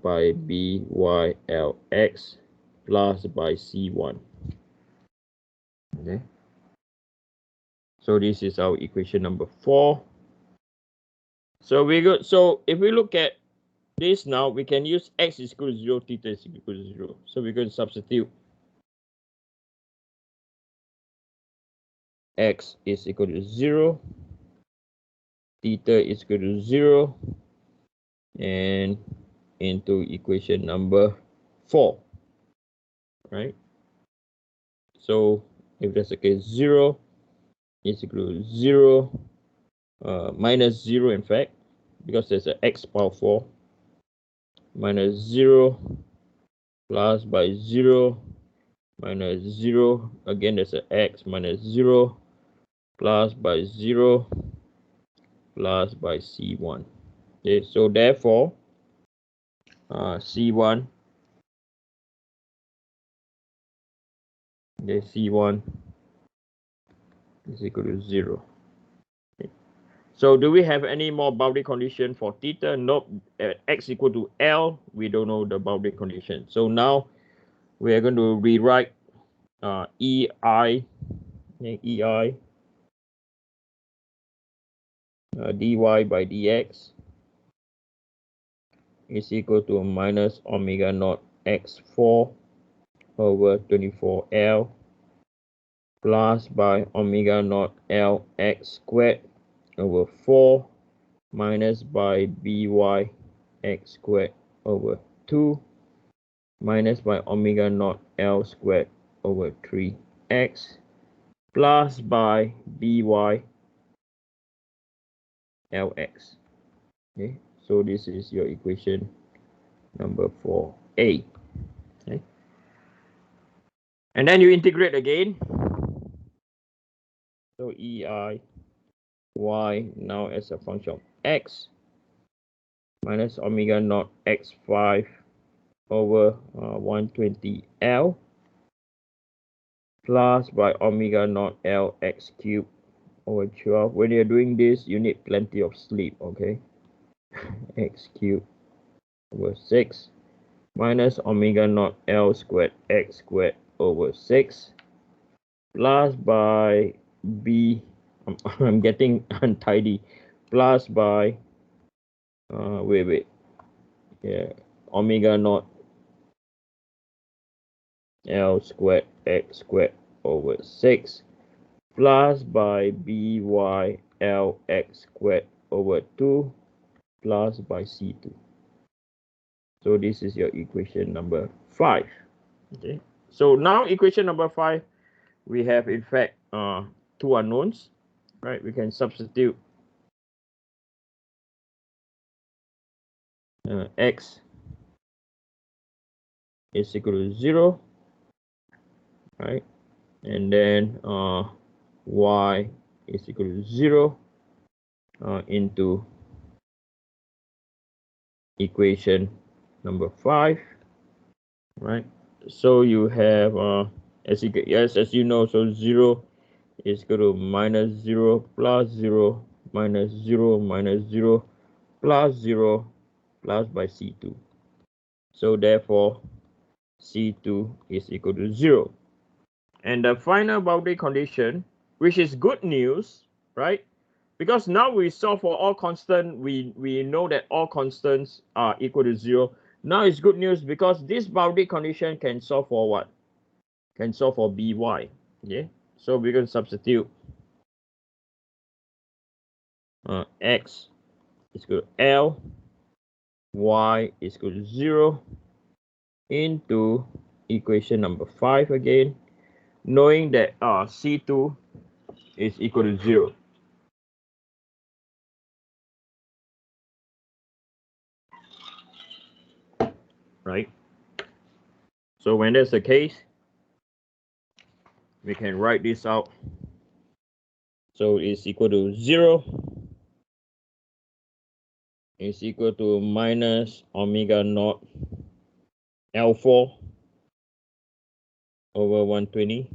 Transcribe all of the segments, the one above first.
by BYLX plus by C1. Okay. So this is our equation number 4. So we go. So if we look at this now, we can use x is equal to 0, theta is equal to 0. So we're going to substitute x is equal to 0, theta is equal to 0, and into equation number 4, right? So if that's the case, 0 is equal to 0, minus 0 in fact, because there's an x power 4, minus 0 plus by 0 minus 0, again there's an x, minus 0 plus by 0 plus by C1. Okay, so therefore C1, okay, C1 is equal to 0. Okay. So do we have any more boundary condition for theta? Nope. At x equal to L, we don't know the boundary condition. So now we are going to rewrite EI, EI dy by dx is equal to minus omega naught x4 over 24L plus by omega naught Lx squared over 4 minus by by x squared over 2 minus by omega naught L squared over 3x plus by by Lx. Okay, so this is your equation number 4a. Okay, and then you integrate again. So EI y now as a function of x minus omega naught x5 over 120L plus by omega naught Lx cubed over 12. When you're doing this, you need plenty of sleep, okay? X cubed over 6 minus omega naught L squared x squared over 6 plus by b, I'm getting untidy, plus by omega naught L squared x squared over 6 plus by by Lx squared over 2 plus by C2. So this is your equation number 5. Okay. So now equation number 5, we have in fact two unknowns, right? We can substitute x is equal to 0, right? And then y is equal to 0 into equation number 5, right? So you have as you know, so 0 is equal to minus 0 plus 0 minus 0 minus 0 plus 0 plus by C2. So therefore C2 is equal to 0. And the final boundary condition, which is good news, right? Because now we solve for all constant, we know that all constants are equal to 0. Now it's good news because this boundary condition can solve for what? Can solve for by. Yeah. So we're going to substitute x is equal to L, y is equal to 0 into equation number 5 again, knowing that C2 is equal to 0. Right? So when that's the case, we can write this out. So it's equal to 0 is equal to minus omega naught L4 over 120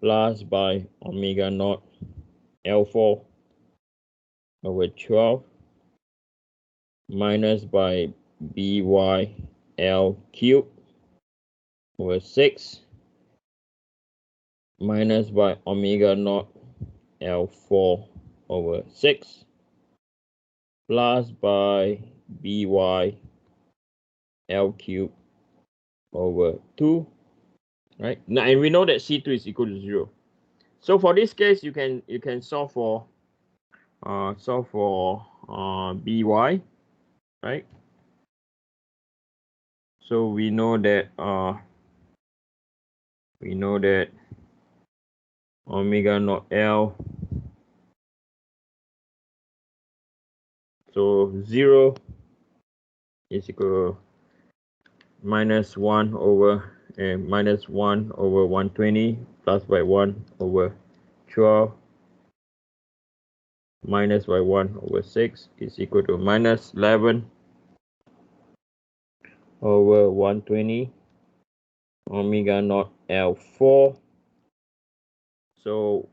plus by omega naught L4 over 12 minus by by L cube over 6 minus by omega naught L4 over 6 plus by by L cube over 2, right? Now, and we know that C2 is equal to 0. So for this case, you can solve for by, right? So we know that omega naught L, so 0 is equal to minus 1 over 120 plus by 1 over 12 minus by 1 over 6 is equal to minus 11 over 120 omega naught L4. So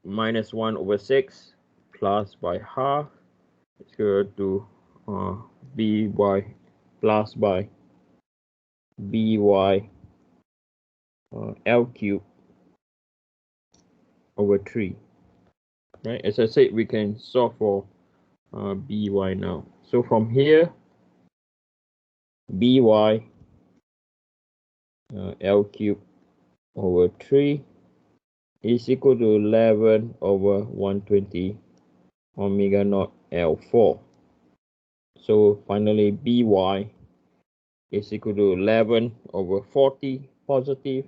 minus 1 over 6 plus by half is equal to by plus by by L cube over 3. Right, as I said, we can solve for by now. So from here, by L cube over 3 is equal to 11 over 120 omega naught L4. So finally, by is equal to 11 over 40 positive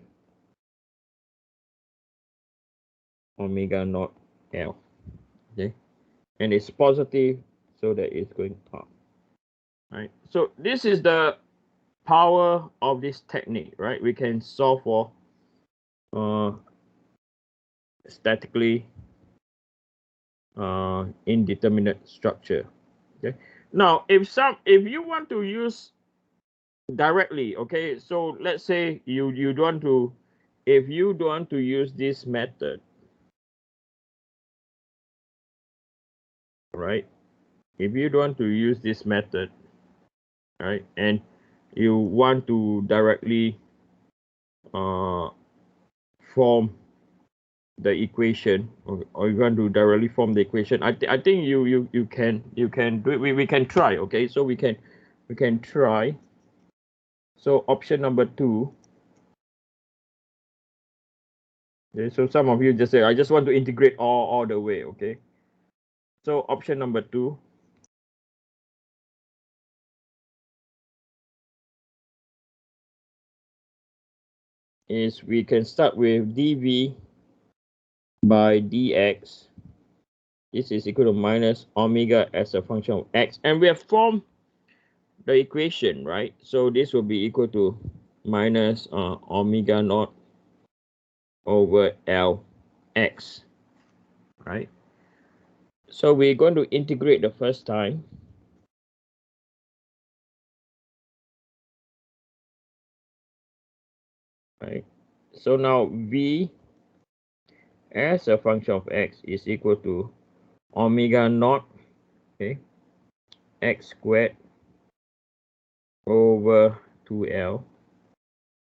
omega naught L. Okay, and it's positive, so that it's going up. Right. So this is the power of this technique, right? We can solve for statically indeterminate structure. Okay. Now, if you want to use directly, okay, so let's say you don't want to, if you don't want to use this method, right? If you don't want to use this method, right, and you want to directly form the equation, or you want to directly form the equation, I think you can do it. We can try, okay? So we can try. So option number 2. Okay, so some of you just say, I just want to integrate all the way, okay? So option number 2 is we can start with dv by dx. This is equal to minus omega as a function of x, and we have formed the equation, right? So this will be equal to minus omega naught over Lx, right? So we're going to integrate the first time. Right? So now v as a function of x is equal to omega naught, okay, x squared over 2L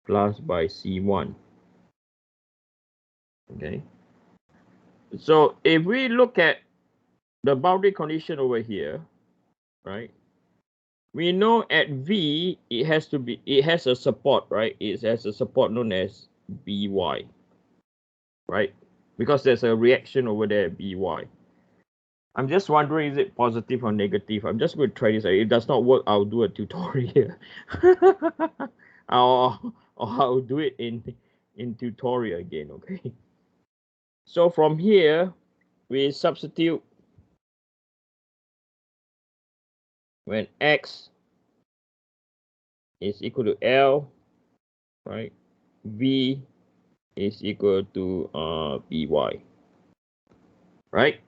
plus by C1. Okay. So if we look at the boundary condition over here, right? We know at V it has a support, right? It has a support known as By, right? Because there's a reaction over there, By. I'm just wondering, is it positive or negative? I'm just going to try this. If it does not work, I'll do a tutorial. or I'll do it in tutorial again, okay? So from here, we substitute when x is equal to L, right? V is equal to By, right?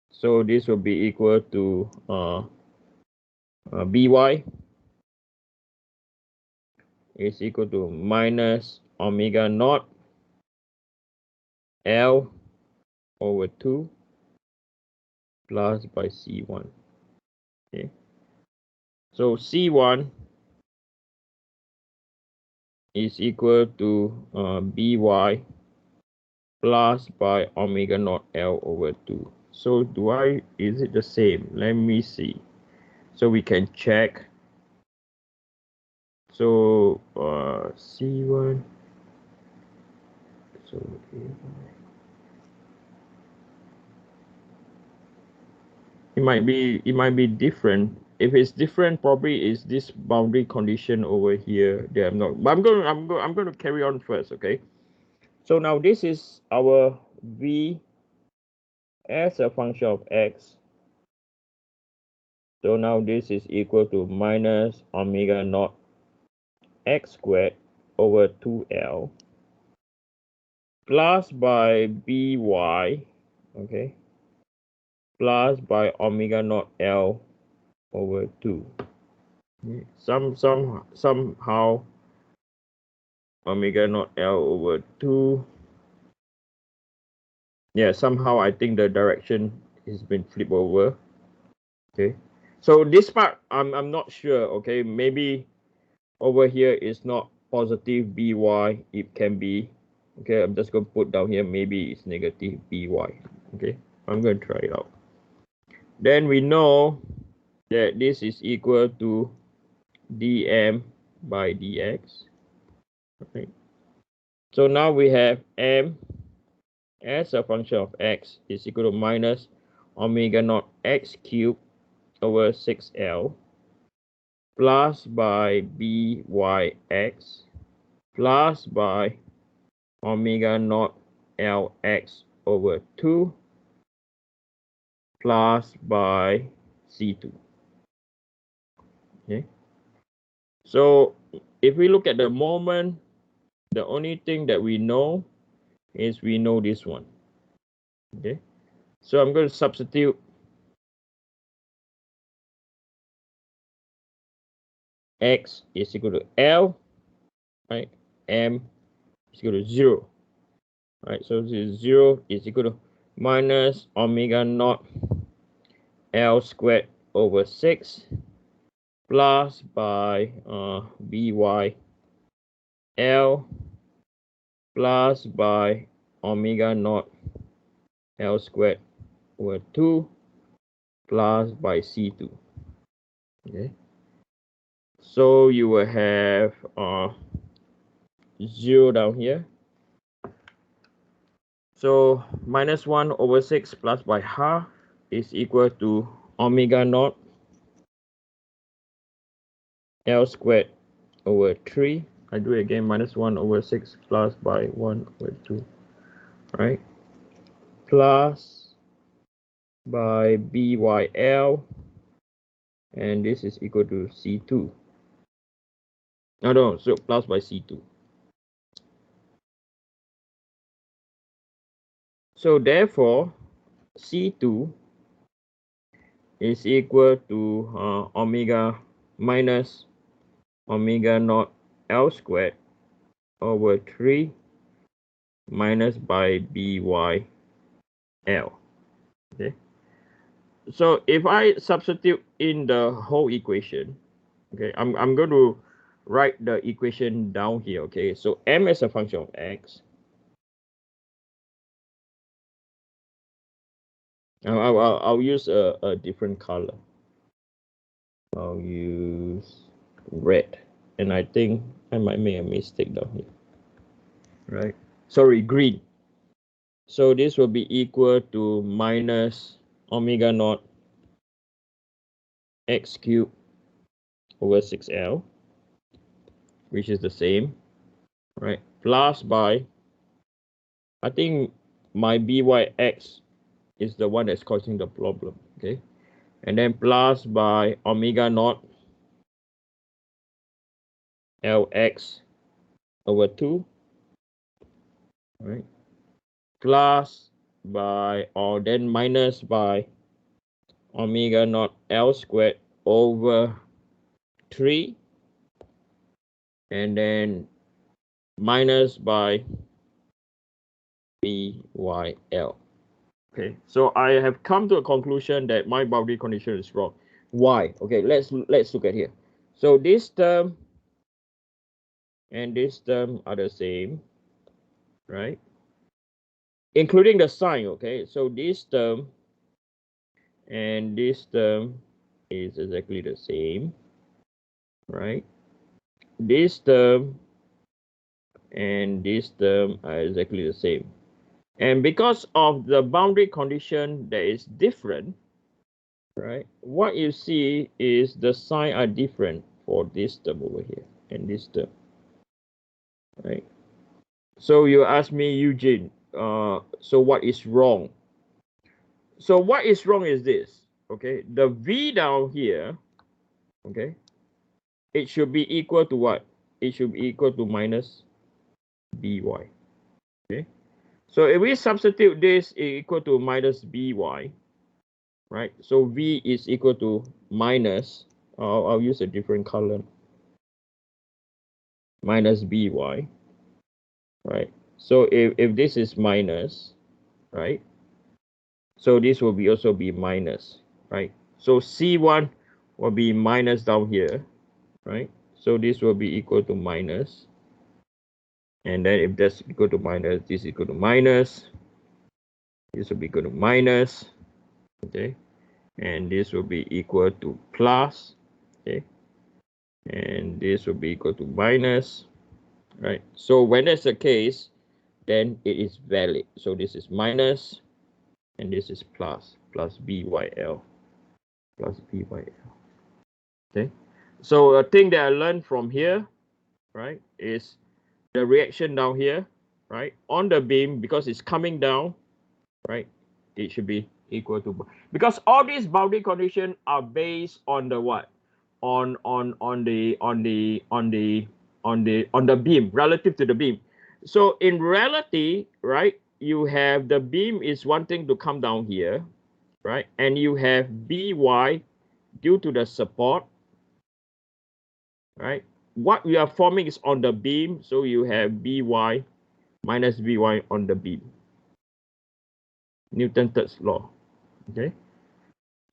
So this will be equal to By is equal to minus omega naught L over 2 plus by C1. Okay. So C1 is equal to by plus by omega naught L over 2. So is it the same? Let me see. So we can check. So C1. So it might be different. If it's different, probably is this boundary condition over here that I'm not. But I'm going to carry on first, okay? So now this is our V as a function of x. So now this is equal to minus omega naught x squared over 2L plus by by, okay, plus by omega naught L over 2. Somehow omega naught L over 2. Yeah, somehow I think the direction has been flipped over. Okay. So this part I'm not sure, okay? Maybe over here is not positive by, it can be, okay, I'm just going to put down here, maybe it's negative by, okay? I'm going to try it out. Then we know that this is equal to dm by dx, okay? So now we have m as a function of x is equal to minus omega naught x cubed over 6L plus by byx plus by omega naught Lx over 2 plus by C2. Okay. So if we look at the moment, the only thing that we know is we know this one. Okay. So I'm going to substitute x is equal to L, right? M is equal to 0. Right, so this is 0 is equal to minus omega naught L squared over 6 plus by by L plus by omega naught L squared over 2 plus by C2. Okay, so you will have 0 down here. So minus 1 over 6 plus by half is equal to omega naught L squared over 3. I do it again, minus 1 over 6 plus by 1 over 2, right? Plus by byl, and this is equal to C2. No, so plus by C2. So therefore, C2 is equal to omega minus omega naught L squared over 3 minus by byl. Okay. So if I substitute in the whole equation, okay, I'm going to write the equation down here. Okay, so m as a function of x. I'll use a different color. I'll use red, and I think I might make a mistake down here. Right? Sorry, green. So this will be equal to minus omega naught x cubed over 6L, which is the same, right? Plus by, I think my byx is the one that's causing the problem, okay? And then plus by omega naught Lx over 2, right? Plus by, or then minus by omega naught L squared over 3, and then minus by byl. Okay, so I have come to a conclusion that my boundary condition is wrong. y. Okay, let's look at here. So this term and this term are the same, right? Including the sign. Okay, so this term and this term is exactly the same, right? This term and this term are exactly the same. And because of the boundary condition that is different, right? What you see is the sign are different for this term over here and this term, right? So you ask me, Eugene, so what is wrong? So what is wrong is this, okay? The V down here, okay, it should be equal to what? It should be equal to minus by, okay? So if we substitute this equal to minus by, right? So V is equal to minus, I'll use a different color, minus by, right? So if this is minus, right? So this will be also be minus, right? So C1 will be minus down here, right? So this will be equal to minus. And then if that's equal to minus, this is equal to minus. This will be equal to minus, okay? And this will be equal to plus, okay? And this will be equal to minus, right? So when that's the case, then it is valid. So this is minus, and this is plus BYL, plus BYL, okay? So a thing that I learned from here, right, is the reaction down here, right, on the beam, because it's coming down, right, it should be equal to, because all these boundary conditions are based on the what? On the beam, relative to the beam. So in reality, right, you have the beam is wanting to come down here, right, and you have by due to the support, right? What we are forming is on the beam, so you have by minus by on the beam. Newton's third law, okay?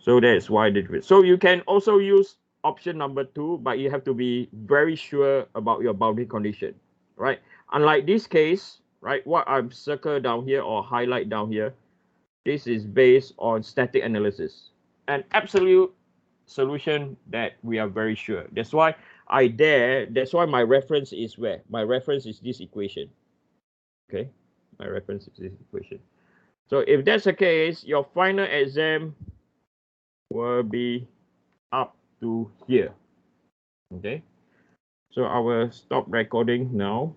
So that's why the difference. So you can also use option number 2, but you have to be very sure about your boundary condition, right? Unlike this case, right, what I've circled down here or highlight down here, this is based on static analysis, an absolute solution that we are very sure. That's why that's why my reference is where? My reference is this equation, okay? My reference is this equation. So if that's the case, your final exam will be up to here, okay? So I will stop recording now.